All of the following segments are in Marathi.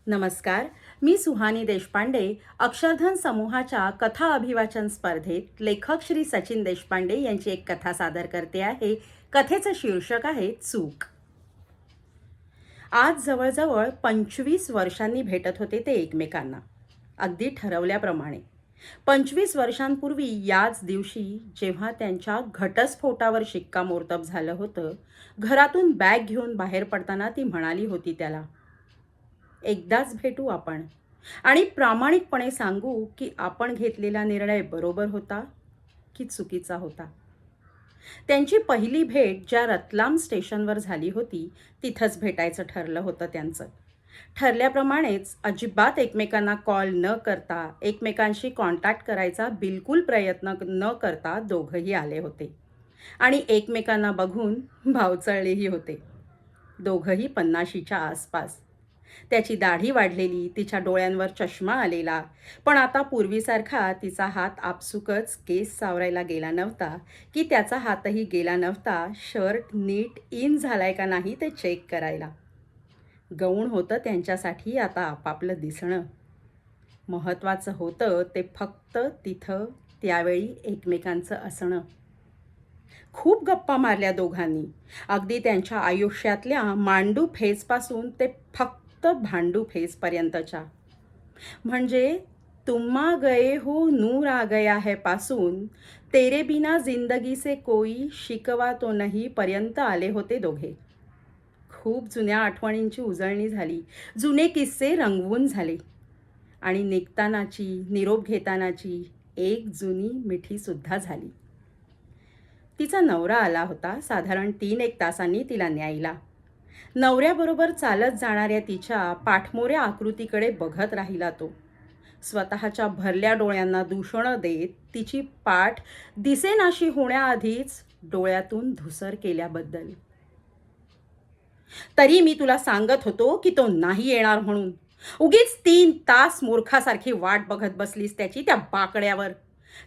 नमस्कार. मी सुहानी देशपांडे. अक्षरधन समूहाच्या कथा अभिवाचन स्पर्धेत लेखक श्री सचिन देशपांडे यांची एक कथा सादर करते आहे. कथेचं शीर्षक आहे चूक. आज जवळजवळ 25 वर्षांनी भेटत होते ते एकमेकांना, अगदी ठरवल्याप्रमाणे. 25 वर्षांपूर्वी याच दिवशी जेव्हा त्यांच्या घटस्फोटावर शिक्कामोर्तब झालं होतं, घरातून बॅग घेऊन बाहेर पडताना ती म्हणाली होती त्याला, एकदाच भेटू आपण आणि प्रामाणिकपणे सांगू की आपण घेतलेला निर्णय बरोबर होता की चुकीचा होता. त्यांची पहिली भेट ज्या रतलाम स्टेशनवर झाली होती तिथंच भेटायचं ठरलं होतं त्यांचं. ठरल्याप्रमाणेच अजिबात एकमेकांना कॉल न करता, एकमेकांशी कॉन्टॅक्ट करायचा बिलकुल प्रयत्न न करता दोघंही आले होते आणि एकमेकांना बघून भावचळलेही होते. दोघंही 50च्या आसपास. त्याची दाढी वाढलेली, तिच्या डोळ्यांवर चष्मा आलेला, पण आता पूर्वीसारखा तिचा हात आपसुकच केस सावरायला गेला नव्हता की त्याचा हातही गेला नव्हता शर्ट नीट इन झालाय का नाही ते चेक करायला. गौण होतं त्यांच्यासाठी आता आपापलं दिसणं. महत्त्वाचं होतं ते फक्त तिथं त्यावेळी एकमेकांचं असणं. खूप गप्पा मारल्या दोघांनी, अगदी त्यांच्या आयुष्यातल्या मांडू फेजपासून ते फक्त भांडू फेजपर्यंतच्या. म्हणजे तुम्मा गए हो नूर आ गया है पासून तेरे बिना जिंदगी से कोई शिकवा तो नहीं पर्यंत आले होते दोघे. खूप जुन्या आठवणींची उजळणी झाली, जुने किस्से रंगवून झाले आणि निघतानाची, निरोप घेतानाची एक जुनी मिठीसुद्धा झाली. तिचा नवरा आला होता साधारण 3-1 तासांनी तिला न्यायला. नवऱ्याबरोबर चालत जाणाऱ्या तिच्या पाठमोऱ्या आकृतीकडे बघत राहिला तो, स्वतःच्या भरल्या डोळ्यांना दूषणं देत तिची पाठ दिसेनाशी होण्याआधीच डोळ्यातून धुसर केल्याबद्दल. तरी मी तुला सांगत होतो की तो नाही येणार म्हणून. उगीच 3 तास मूर्खासारखी वाट बघत बसलीस त्याची त्या बाकड्यावर.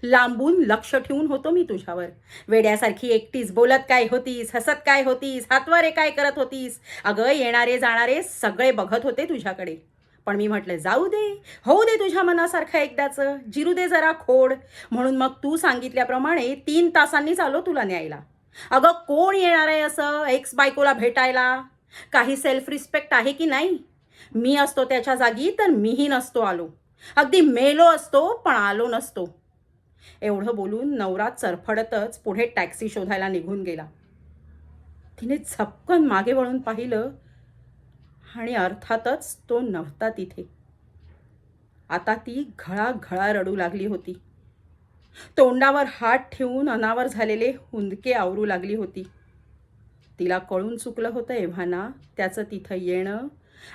लांबून लक्ष ठेवून होतो मी तुझ्यावर. वेड्यासारखी एकटीच बोलत काय होतीस, हसत काय होतीस, हातवारे काय करत होतीस. अगं येणारे जाणारे सगळे बघत होते तुझ्याकडे. पण मी म्हटलं जाऊ दे, होऊ दे तुझ्या मनासारखं एकदाचं, जिरू दे जरा खोड. म्हणून मग तू सांगितल्याप्रमाणे 3 तासांनीच आलो तुला न्यायला. अगं कोण येणार आहे असं एक्स बायकोला भेटायला? काही सेल्फ रिस्पेक्ट आहे की नाही? मी असतो त्याच्या जागी तर मीही नसतो आलो. अगदी मेलो असतो पण आलो नसतो. एवढं बोलून नवरा चरफडतच पुढे टॅक्सी शोधायला निघून गेला. तिने झपकन मागे वळून पाहिलं आणि अर्थातच तो नव्हता तिथे. आता ती घळाघळा रडू लागली होती. तोंडावर हात ठेवून अनावर झालेले हुंदके आवरू लागली होती. तिला कळून चुकलं होतं एव्हाना त्याचं तिथं येणं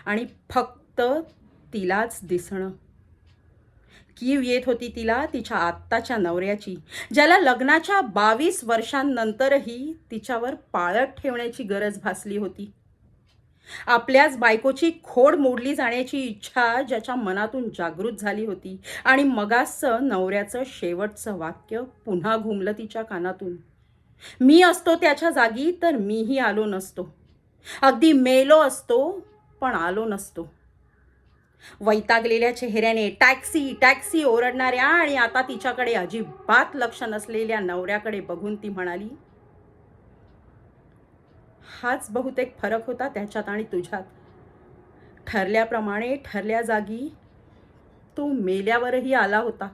आणि फक्त तिलाच दिसणं. कीव येत होती तिला तिच्या आत्ताच्या नवऱ्याची, ज्याला लग्नाच्या 22 वर्षांनंतरही तिच्यावर पाळत ठेवण्याची गरज भासली होती. आपल्याच बायकोची खोड मोडली जाण्याची इच्छा ज्याच्या मनातून जागृत झाली होती आणि मगासचं नवऱ्याचं शेवटचं वाक्य पुन्हा घुमलं तिच्या कानातून, मी असतो त्याच्या जागी तर मीही आलो नसतो. अगदी मेलो असतो पण आलो नसतो. वैतागलेल्या चेहऱ्याने टॅक्सी टॅक्सी ओरडणाऱ्या आणि आता तिच्याकडे अजिबात लक्ष नसलेल्या नवऱ्याकडे बघून ती म्हणाली, हाच बहुतेक फरक होता त्याच्यात आणि तुझ्यात. ठरल्याप्रमाणे ठरल्या जागी तो मेल्यावरही आला होता.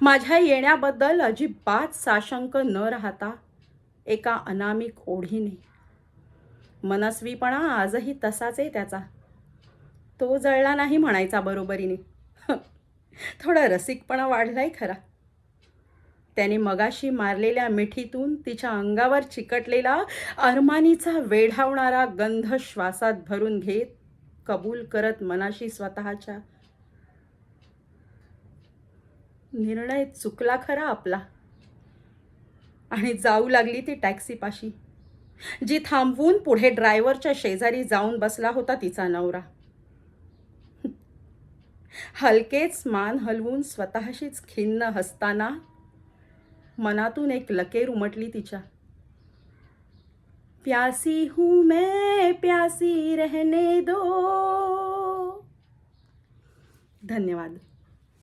माझ्या येण्याबद्दल अजिबात साशंक न राहता एका अनामिक ओढीने. मनस्वीपणा आजही तसाच आहे त्याचा. तो जळला नाही म्हणायचा बरोबरीने. थोडा रसिकपणा वाढलाय खरा. त्याने मगाशी मारलेल्या मिठीतून तिच्या अंगावर चिकटलेला अरमानीचा वेढावणारा गंध श्वासात भरून घेत कबूल करत मनाशी स्वतःच्या, निर्णय चुकला खरा आपला. आणि जाऊ लागली ती टॅक्सीपाशी, जी थांबवून पुढे ड्रायव्हरच्या शेजारी जाऊन बसला होता तिचा नवरा. हलकेच मान हलवून स्वतःशीच खिन्न हसताना मनातून एक लकेर उमटली तिच्या. प्यासी हूँ मैं प्यासी रहने दो, धन्यवाद.